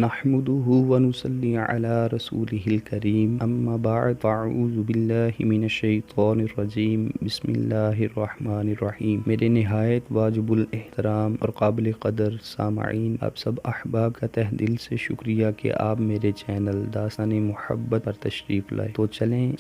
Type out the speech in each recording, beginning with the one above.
نحمده ونصلي على رسوله الكريم اما بعد فاعوذ باللہ من الشیطان الرجیم بسم اللہ الرحمن الرحیم۔ میرے نہایت واجب الاحترام اور قابل قدر سامعین، آپ سب احباب کا تہ دل سے شکریہ کہ آپ میرے چینل داستان محبت پر تشریف لائے۔ تو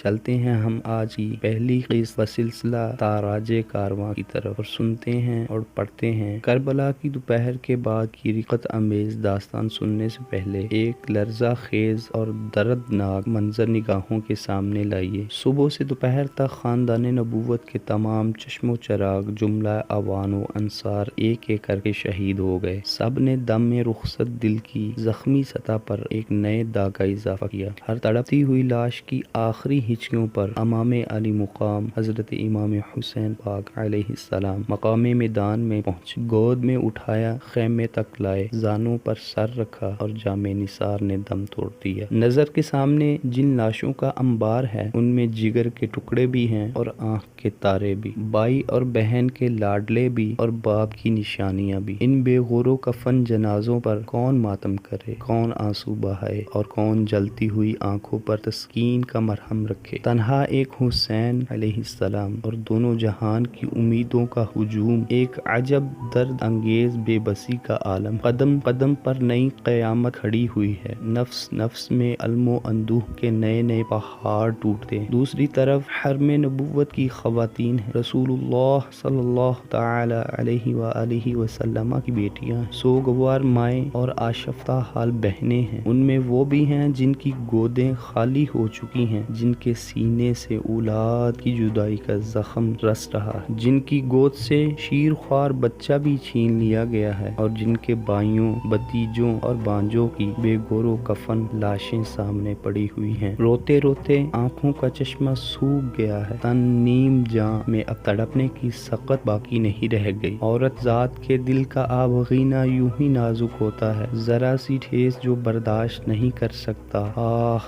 چلتے ہیں ہم آج کی پہلی قسط بسلسلہ تاراج کارواں کی طرف اور سنتے ہیں اور پڑھتے ہیں۔ کربلا کی دوپہر کے بعد کی رقت امیز داستان سننے سے پہلے ایک لرزہ خیز اور دردناک منظر نگاہوں کے سامنے لائیے۔ صبح سے دوپہر تک خاندان نبوت کے تمام چشم و چراغ جملہ عوان و انصار ایک ایک کر کے شہید ہو گئے۔ سب نے دم میں رخصت دل کی زخمی سطح پر ایک نئے داغ کا اضافہ کیا۔ ہر تڑپتی ہوئی لاش کی آخری ہچکیوں پر امام علی مقام حضرت امام حسین پاک علیہ السلام مقام میدان میں پہنچے، گود میں اٹھایا، خیمے تک لائے، زانوں پر سر رکھا اور جامع نثار نے دم توڑ دیا۔ نظر کے سامنے جن لاشوں کا انبار ہے ان میں جگر کے ٹکڑے بھی ہیں اور آنکھ کے تارے بھی، بھائی اور بہن کے لاڈلے بھی اور باپ کی نشانیاں بھی۔ ان بے غور و کفن جنازوں پر کون ماتم کرے، کون آنسو بہائے اور کون جلتی ہوئی آنکھوں پر تسکین کا مرہم رکھے۔ تنہا ایک حسین علیہ السلام اور دونوں جہان کی امیدوں کا ہجوم، ایک عجب درد انگیز بے بسی کا عالم۔ قدم قدم پر نئی قیامت کھڑی ہوئی ہے، نفس نفس میں علم و اندوہ کے نئے نئے پہاڑ ٹوٹتے ہیں۔ دوسری طرف حرم نبوت کی خواتین ہیں، رسول اللہ صلی اللہ تعالی علیہ وآلہ وسلم کی بیٹیاں، سوگوار مائیں اور آشفتہ حال بہنیں ہیں۔ ان میں وہ بھی ہیں جن کی گودیں خالی ہو چکی ہیں، جن کے سینے سے اولاد کی جدائی کا زخم رس رہا ہے، جن کی گود سے شیر خوار بچہ بھی چھین لیا گیا ہے اور جن کے بھائیوں، بھتیجوں اور بانجوں کی بے گور و کفن لاشیں سامنے پڑی ہوئی ہیں۔ روتے روتے آنکھوں کا چشمہ سوکھ گیا ہے، تن نیم جاں میں اب تڑپنے کی سقت باقی نہیں رہ گئی۔ عورت ذات کے دل کا آبغینہ یوں ہی نازک ہوتا ہے، ذرا سی ٹھیس جو برداشت نہیں کر سکتا،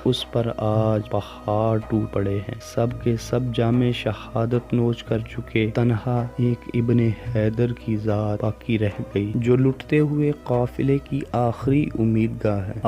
اس پر آج پہاڑ ٹوٹ پڑے ہیں۔ سب کے سب جام شہادت نوچ کر چکے، تنہا ایک ابن حیدر کی ذات باقی رہ گئی جو لٹتے ہوئے قافلے کی آخری امید گاہ ہے۔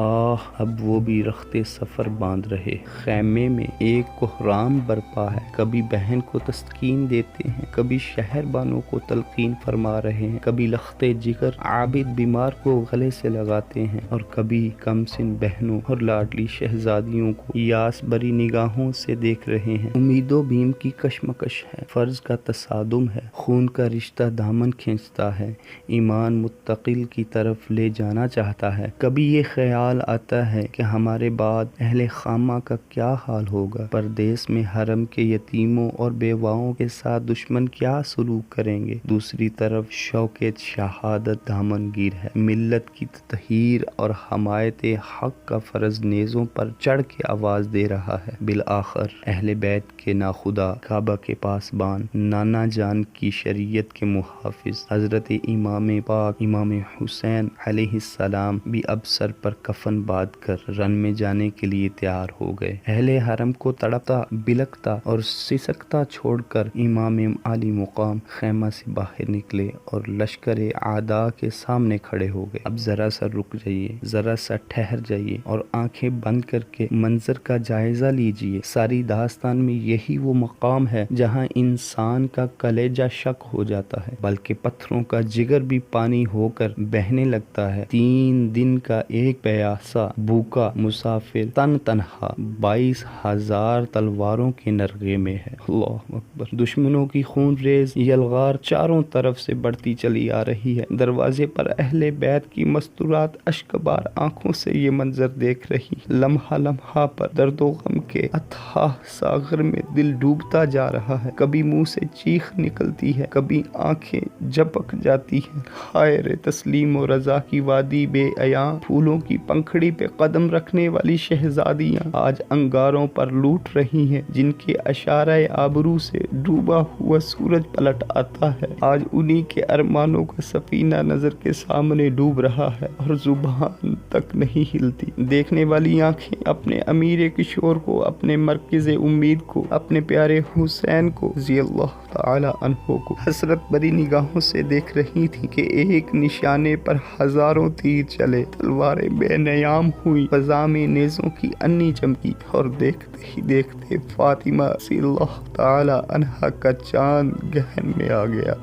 اب وہ بھی رخت سفر باندھ رہے۔ خیمے میں ایک کوہرام برپا ہے، کبھی بہن کو تسکین دیتے ہیں، کبھی شہر بانوں کو تلقین فرما رہے ہیں، کبھی لخت جگر عابد بیمار کو گلے سے لگاتے ہیں اور کبھی کم سن بہنوں اور لاڈلی شہزادیوں کو یاس بری نگاہوں سے دیکھ رہے ہیں۔ امید و بیم کی کشمکش ہے، فرض کا تصادم ہے، خون کا رشتہ دامن کھینچتا ہے، ایمان متقل کی طرف لے جانا چاہتا ہے۔ کبھی یہ خیال آتا ہے کہ ہمارے بعد اہل خامہ کا کیا حال ہوگا، پردیس میں حرم کے یتیموں اور بیواؤں کے ساتھ دشمن کیا سلوک کریں گے۔ دوسری طرف شوق شہادت دامن گیر ہے، ملت کی تطہیر اور حمایت حق کا فرض نیزوں پر چڑھ کے آواز دے رہا ہے۔ بالآخر اہل بیت کے ناخدا، کعبہ کے پاسبان، نانا جان کی شریعت کے محافظ حضرت امام پاک امام حسین علیہ السلام بھی اب سر پر کفن باندھ کر رن میں جانے کے لیے تیار ہو گئے۔ اہل حرم کو تڑپتا، بلکتا اور سسکتا چھوڑ کر امام علی مقام خیمہ سے باہر نکلے اور لشکر اعداء کے سامنے کھڑے ہو گئے۔ اب ذرا سا رک جائیے، ذرا سا ٹھہر جائیے اور آنکھیں بند کر کے منظر کا جائزہ لیجئے۔ ساری داستان میں یہی وہ مقام ہے جہاں انسان کا کلیجہ شک ہو جاتا ہے، بلکہ پتھروں کا جگر بھی پانی ہو کر بہنے لگتا ہے۔ 3 دن کا ایک پیاسا بھوکا مسافر تنہا 22,000 تلواروں کے نرغے میں ہے۔ اللہ اکبر! دشمنوں کی خون ریز یلغار چاروں طرف سے بڑھتی چلی آ رہی ہے۔ دروازے پر اہل بیت کی مستورات اشکبار آنکھوں سے یہ منظر دیکھ رہی، لمحہ لمحہ پر درد و غم کے اتھاہ ساغر میں دل ڈوبتا جا رہا ہے۔ کبھی منہ سے چیخ نکلتی ہے، کبھی آنکھیں جھپک جاتی ہیں۔ ہائے رے تسلیم و رضا کی وادی بے عیاں، پھولوں کی پنکھڑی پہ قدم رکھنے والی شہزادیاں آج انگاروں پر لوٹ رہی ہیں، جن کے اشارہ آبرو سے ڈوبا ہوا سورج پلٹ آتا ہے۔ آج انہی کے ارمانوں کا سفینہ نظر کے سامنے ڈوب رہا ہے اور زبان تک نہیں ہلتی۔ دیکھنے والی آنکھیں اپنے امیر کشور کو، اپنے مرکز امید کو، اپنے پیارے حسین کو رضی اللہ تعالی عنہ کو حسرت بری نگاہوں سے دیکھ رہی تھی کہ ایک نشانے پر ہزاروں تیر چلے، تلوار تلواریں بے نیام ہوئی، فضا میں نیزوں کی انی چمکی، اور دیکھتے ہی دیکھتے فاطمہ رضی اللہ تعالی عنہا کا چاند گہن میں آ گیا۔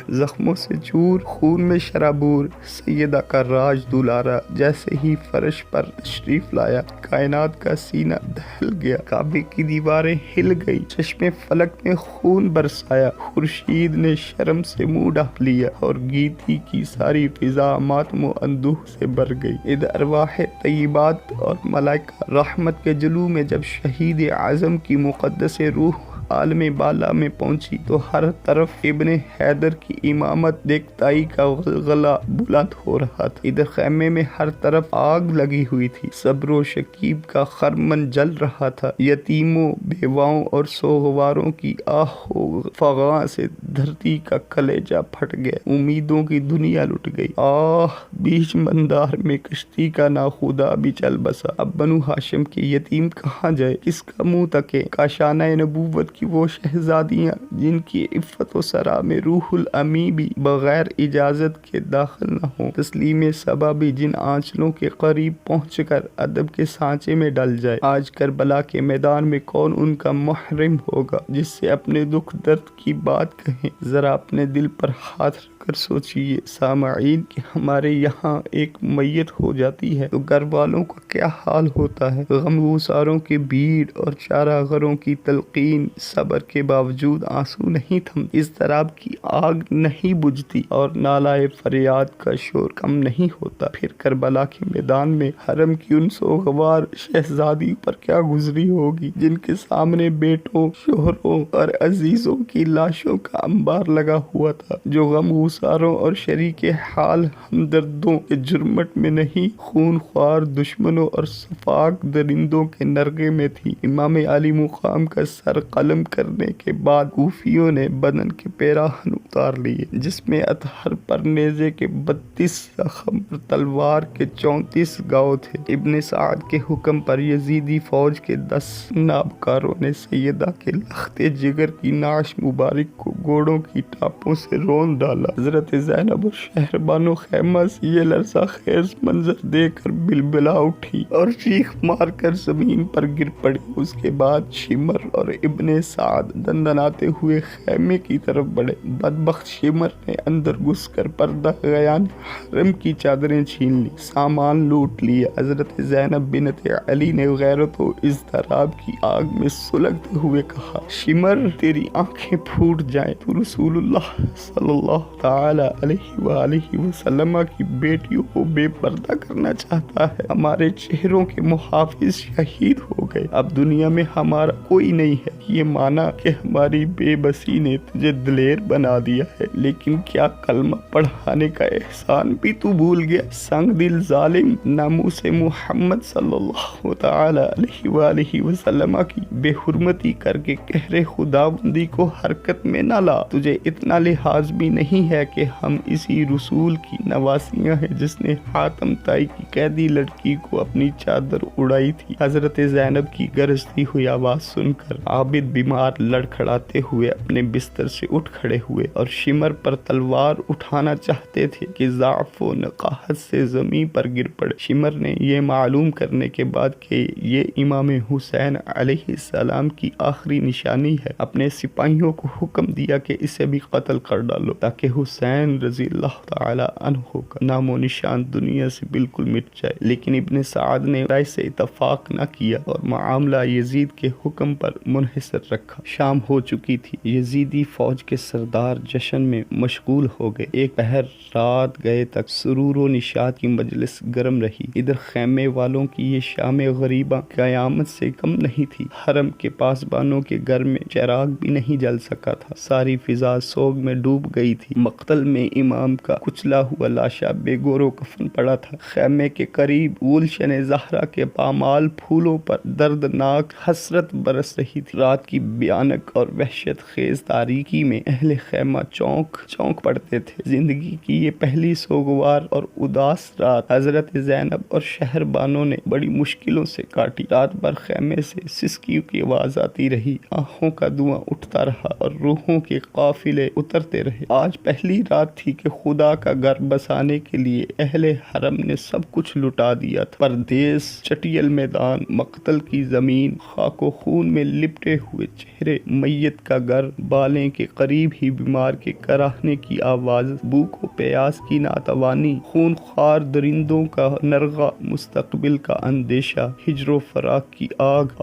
زخموں سے چور، خون میں شرابور، سیدہ کا راج دولارا جیسے ہی فرش پر تشریف لایا، کائنات کا سینہ دہل گیا، کعبے کی دیواریں ہل گئی، چشمے فلک میں خون برسایا، خورشید نے شرم سے منہ ڈھانپ لیا، اور گیتی کی ساری فضا ماتم و اندوہ سے بھر گئی۔ ادھر ارواح طیبات اور ملائکہ رحمت کے جلوہ میں جب شہید اعظم کی مقدس روح عالم بالا میں پہنچی تو ہر طرف ابن حیدر کی امامت دیکھتائی کا غلغلہ بلند ہو رہا تھا۔ ادھر خیمے میں ہر طرف آگ لگی ہوئی تھی، صبر و شکیب کا خرمن جل رہا تھا، یتیموں، بیواؤں اور سوگواروں کی آہ و فغاں سے دھرتی کا کلیجہ پھٹ گیا، امیدوں کی دنیا لٹ گئی۔ آہ، بیچ مندار میں کشتی کا ناخدا بھی چل بسا، اب بنو ہاشم کے یتیم کہاں جائے، کس کا منہ تکے؟ کاشانہ نبوت کی وہ شہزادیاں جن کی عفت و سرا میں روح الامی بھی بغیر اجازت کے داخل نہ ہوں، تسلیم صبا بھی جن آنچلوں کے قریب پہنچ کر ادب کے سانچے میں ڈل جائے، آج کربلا کے میدان میں کون ان کا محرم ہوگا جس سے اپنے دکھ درد کی بات کہیں؟ ذرا اپنے دل پر ہاتھ رکھ کر سوچئے سامعین کہ ہمارے یہاں ایک میت ہو جاتی ہے تو گھر والوں کا کیا حال ہوتا ہے۔ غمگساروں کی بھیڑ اور چارہ غروں کی تلقین، صبر کے باوجود آنسو نہیں تھمتے، اضطراب کی آگ نہیں بجھتی، اور نالائے فریاد کا شور کم نہیں ہوتا۔ پھر کربلا کے میدان میں حرم کی ان سوگوار شہزادیوں پر کیا گزری ہوگی جن کے سامنے بیٹوں، شوہروں اور عزیزوں کی لاشوں کا انبار لگا ہوا تھا، جو غمگساروں اور شریک حال ہمدردوں کے جرمٹ میں نہیں، خون خوار دشمنوں اور سفاک درندوں کے نرغے میں تھی۔ امام علی مقام کا سر قلم کرنے کے بعد کوفیوں نے بدن کے پیراہن اتار لیے، جس میں اطہر پر نیزے کے 32 زخم اور تلوار کے 34 گھاؤ تھے۔ ابن سعد کے حکم پر یزیدی فوج کے 10 نابکاروں نے سیدہ کے لخت جگر کی نعش مبارک کو گھوڑوں کی ٹاپوں سے رون ڈالا۔ حضرت زینب اور شہربانو خیمہ سے یہ لرزہ خیز منظر دیکھ کر بلبلا اٹھی اور چیخ مار کر زمین پر گر پڑی۔ اس کے بعد شمر اور ابن سعد دندناتے ہوئے خیمے کی طرف بڑھے۔ بدبخت شمر نے اندر گھس کر پردہ غیان حرم کی چادریں چھین لی، سامان لوٹ لیا۔ حضرت زینب بنت علی نے غیرت و اضطراب کی آگ میں سلگتے ہوئے کہا، شمر تیری آنکھیں پھوٹ جائیں، تو رسول اللہ صلی اللہ تعالی علیہ وآلہ وسلم کی بیٹیوں کو بے پردہ کرنا چاہتا ہے؟ ہمارے چہروں کے محافظ شہید ہو گئے، اب دنیا میں ہمارا کوئی نہیں ہے۔ یہ مانا کہ ہماری بے بسی نے تجھے دلیر بنا دیا ہے، لیکن کیا کلمہ پڑھانے کا احسان بھی تو بھول گیا؟ سنگ دل ظالم، ناموس محمد صلی اللہ تعالی علیہ وآلہ وسلم کی بے حرمتی کر کے قہر خداوندی کو حرکت میں نہ لا۔ تجھے اتنا لحاظ بھی نہیں ہے کہ ہم اسی رسول کی نواسیاں ہیں جس نے حاتم طائی کی قیدی لڑکی کو اپنی چادر اڑائی تھی۔ حضرت زینب کی گرجتی ہوئی آواز سن کر عابد بیمار لڑکھڑاتے ہوئے اپنے بستر سے اٹھ کھڑے ہوئے اور شمر پر تلوار اٹھانا چاہتے تھے کہ ضعف و نقاہت سے زمین پر گر پڑے۔ شمر نے یہ معلوم کرنے کے بعد کہ یہ امام حسین علیہ السلام کی آخری نشانی ہے، اپنے سپاہیوں کو حکم دیا کہ اسے بھی قتل کر ڈالو تاکہ حسین رضی اللہ تعالی عنہ کا نام و نشان دنیا سے بالکل مٹ جائے۔ لیکن ابن سعد نے رائے سے اتفاق نہ کیا اور معاملہ یزید کے حکم پر منحصر رکھا۔ شام ہو چکی تھی، یزیدی فوج کے سردار جشن میں مشغول ہو گئے۔ ایک پہر رات گئے تک سرور و نشاط کی مجلس گرم رہی۔ ادھر خیمے والوں کی یہ شام غریباں قیامت سے کم نہیں تھی۔ حرم کے پاسبانوں کے گھر میں چراغ بھی نہیں جل سکا تھا، ساری فضا سوگ میں ڈوب گئی تھی۔ مقتل میں امام کا کچلا ہوا لاشا بے گور و کفن پڑا تھا۔ خیمے کے قریب گلشن زہرا کے پامال پھولوں پر دردناک حسرت برس رہی تھی۔ رات کی بھیانک اور وحشت خیز تاریکی میں اہل خیمہ چونک پڑتے تھے۔ زندگی کی یہ پہلی سوگوار اور اداس رات حضرت زینب اور شہر بانو نے بڑی مشکلوں سے کاٹی۔ رات بھر خیمے سے سسکیوں کی آواز آتی رہی، آنکھوں کا دھواں اٹھتا رہا اور روحوں کے قافلے اترتے رہے۔ آج پہلی رات تھی کہ خدا کا گھر بسانے کے لیے اہل حرم نے سب کچھ لٹا دیا تھا۔ پردیس، چٹیل میدان، مقتل کی زمین، خاک و خون میں لپٹے ہوئے چہرے، میت کا گھر، بالیں کے قریب ہی بیمار کے کراہنے کی آواز، بھوک و پیاس کی ناتوانی، خون خوار درندوں کا نرغہ، مستقبل کا اندیشہ، ہجر و فراق کی آگ،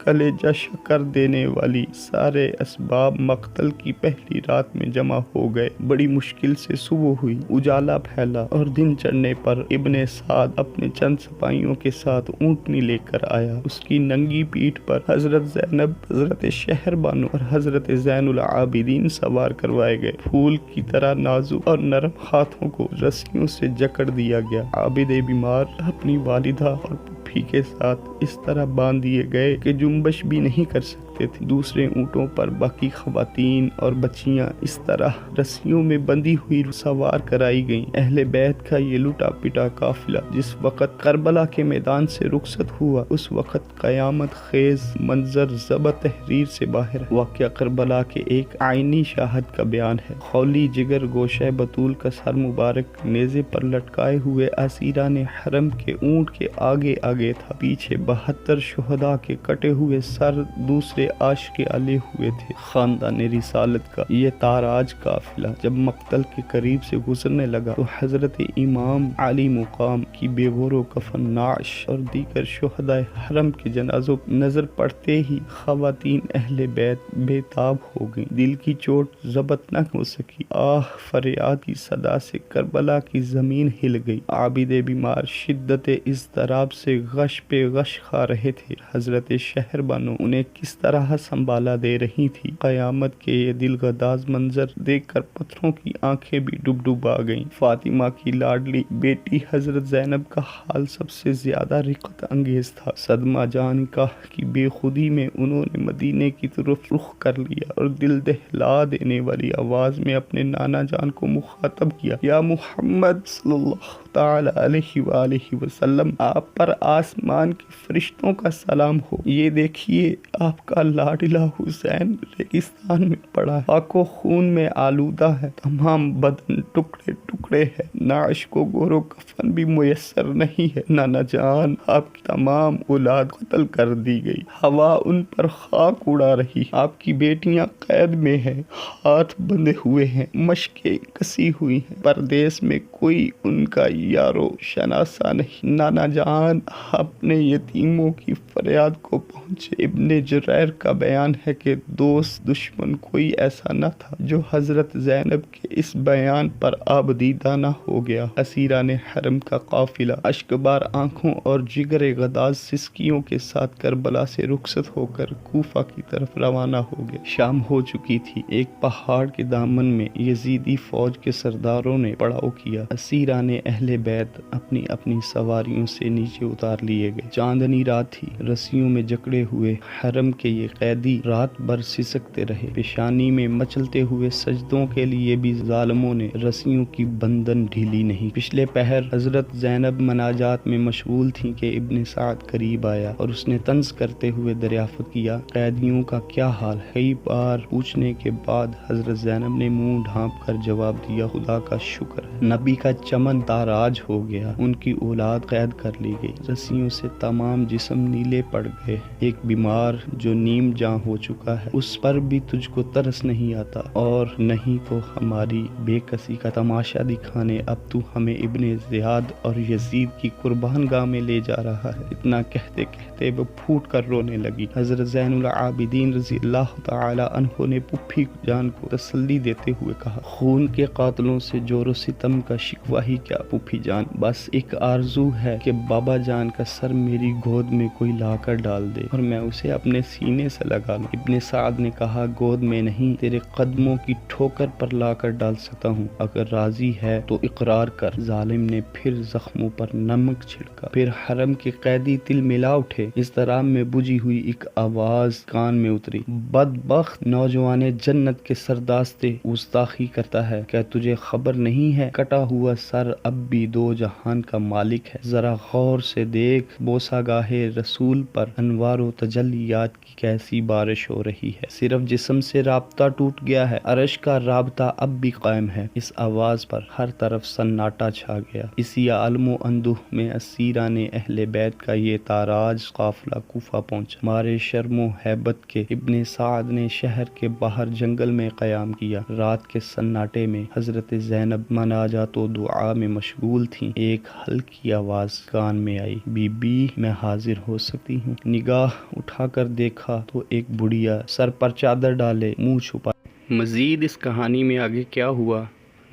کلیجہ شکر دینے والی سارے اسباب مقتل کی پہلی رات میں جمع ہو گئے۔ بڑی مشکل سے صبح ہوئی، اجالا پھیلا اور دن چڑھنے پر ابن سعد اپنے چند سپاہیوں کے ساتھ اونٹنی لے کر آیا۔ اس کی ننگی پیٹھ پر حضرت زینب، حضرت شہر بانو اور حضرت زین العابدین سوار کروائے گئے۔ پھول کی طرح نازک اور نرم ہاتھوں کو رسیوں سے جکڑ دیا گیا۔ عابد بیمار اپنی والدہ اور پھوپھی کے ساتھ اس طرح باندھ دیے گئے کہ جنبش بھی نہیں کر سکتے تھے۔ دوسرے اونٹوں پر باقی خواتین اور بچیاں اس طرح رسیوں میں بندھی ہوئی سوار کرائی گئیں۔ اہل بیت کا یہ لٹا پٹا قافلہ جس وقت کربلا کے میدان سے رخصت ہوا، اس وقت قیامت خیز منظر ضبط تحریر سے باہر ہے۔ واقعہ کربلا کے ایک عینی شاہد کا بیان ہے۔ خولی جگر گوشہ بطول کا سر مبارک نیزے پر لٹکائے ہوئے اسیران حرم کے اونٹ کے آگے آگے تھا۔ پیچھے 72 شہداء کے کٹے ہوئے سر دوسرے عاشق علی ہوئے تھے۔ خاندان رسالت کا یہ تاراج قافلہ جب مقتل کے قریب سے گزرنے لگا تو حضرت امام علی مقام کی بے غور و کفن نعش اور دیگر شہداء حرم کے جنازوں نظر پڑتے ہی خواتین اہل بیت بے تاب ہو گئیں۔ دل کی چوٹ ضبط نہ ہو سکی، آہ فریاد کی صدا سے کربلا کی زمین ہل گئی۔ عابد بیمار شدت اضطراب سے غش پہ غش کھا رہے تھے۔ حضرت شہر بانو انہیں کس طرح سنبھالا دے رہی تھی۔ قیامت کے یہ دل گداز منظر دیکھ کر پتھروں کی آنکھیں بھی ڈب آ گئیں۔ فاطمہ کی لاڈلی بیٹی حضرت زینب کا حال سب سے زیادہ رقت انگیز تھا۔ صدمہ جان کا کی بے خودی میں انہوں نے مدینے کی طرف رخ کر لیا اور دل دہلا دینے والی آواز میں اپنے نانا جان کو مخاطب کیا، یا محمد صلی اللہ تعالی علیہ وآلہ وسلم، آپ پر آسمان کے فرشتوں کا سلام ہو۔ یہ دیکھیے آپ کا لاڈلہ حسین ریگستان میں پڑا ہے، خاک و خون میں آلودہ ہے، تمام بدن ٹکڑے ٹکڑے ہے، نعش کو گور و کفن بھی میسر نہیں ہے۔ نانا جان، آپ کی تمام اولاد قتل کر دی گئی، ہوا ان پر خاک اڑا رہی، آپ کی بیٹیاں قید میں ہیں، ہاتھ بندھے ہوئے ہیں، مشقیں کسی ہوئی ہیں، پردیس میں کوئی ان کا یارو شناسا نہیں۔ نانا جان، اپنے یتیموں کی فریاد کو پہنچے۔ ابن جریر کا بیان ہے کہ دوست دشمن کوئی ایسا نہ تھا جو حضرت زینب کے اس بیان پر آبدیدہ نہ ہو گیا۔ اسیران حرم کا قافلہ اشکبار آنکھوں اور جگر غداز سسکیوں کے ساتھ کربلا سے رخصت ہو کر کوفہ کی طرف روانہ ہو گیا۔ شام ہو چکی تھی۔ ایک پہاڑ کے دامن میں یزیدی فوج کے سرداروں نے پڑاؤ کیا۔ اسیران اہل بیت اپنی اپنی سواریوں سے نیچے اتار لیے گئے۔ چاندنی رات تھی۔ رسیوں میں جکڑے ہوئے حرم کے یہ قیدی رات بھر سسکتے رہے۔ پیشانی میں مچلتے ہوئے سجدوں کے لیے بھی ظالموں نے رسیوں کی بندن ڈھیلی نہیں۔ پچھلے پہر حضرت زینب مناجات میں مشغول تھیں کہ ابن سعد قریب آیا اور اس نے طنز کرتے ہوئے دریافت کیا، قیدیوں کا کیا حال ہے؟ کئی بار پوچھنے کے بعد حضرت زینب نے منہ ڈھانپ کر جواب دیا، خدا کا شکر ہے، نبی کا چمن تاراج ہو گیا، ان کی اولاد قید کر لی گئی، رسیوں سے تمام جسم نیلے پڑ گئے۔ ایک بیمار جو نیم جاں ہو چکا ہے، اس پر بھی تجھ کو ترس نہیں آتا، اور نہیں تو ہماری بے کسی کا تماشا دکھانے اب تو ہمیں ابن زیاد اور یزید کی قربان گاہ میں لے جا رہا ہے۔ اتنا کہتے کہتے وہ پھوٹ کر رونے لگی۔ حضرت زین العابدین رضی اللہ تعالی عنہ نے پھوپھی جان کو تسلی دیتے ہوئے کہا، خون کے قاتلوں سے جور و ستم کا شکوہ ہی کیا پھوپھی جان، بس ایک آرزو ہے کہ بابا جان کا سر میری گود میں کوئی لا کر ڈال دے اور میں اسے اپنے سینے سینے سے لگا لوں۔ ابن سعد نے کہا گود میں نہیں، تیرے قدموں کی ٹھوکر پر لا کر ڈال سکتا ہوں، اگر راضی ہے تو اقرار کر۔ ظالم نے پھر زخموں پر نمک چھڑکا۔ پھر حرم کے قیدی تل ملا اٹھے۔ اضطراب میں بجھی ہوئی ایک آواز کان میں اتری، بدبخت نوجوان جنت کے سرداستے گستاخی کرتا ہے، کیا تجھے خبر نہیں ہے کٹا ہوا سر اب بھی دو جہان کا مالک ہے؟ ذرا غور سے دیکھ، بوسہ گاہ رسول پر انوار و تجلیات کی کیسی بارش ہو رہی ہے۔ صرف جسم سے رابطہ ٹوٹ گیا ہے، عرش کا رابطہ اب بھی قائم ہے۔ اس آواز پر ہر طرف سناٹا چھا گیا۔ اسی عالم و اندوہ میں اسیران اہل بیت کا یہ تاراج قافلہ کوفہ پہنچا۔ مارے شرم و ہیبت کے ابن سعد نے شہر کے باہر جنگل میں قیام کیا۔ رات کے سناٹے میں حضرت زینب مناجات و دعا میں مشغول تھیں۔ ایک ہلکی آواز کان میں آئی، بی بی میں حاضر ہو سکتی ہوں؟ نگاہ اٹھا کر دیکھا تو ایک بڑھیا سر پر چادر ڈالے، منہ چھپائے۔ مزید اس کہانی میں آگے کیا ہوا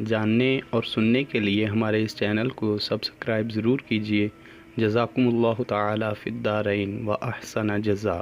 جاننے اور سننے کے لیے ہمارے اس چینل کو سبسکرائب ضرور کیجیے۔ جزاکم اللہ تعالی فی الدارین و احسن جزا۔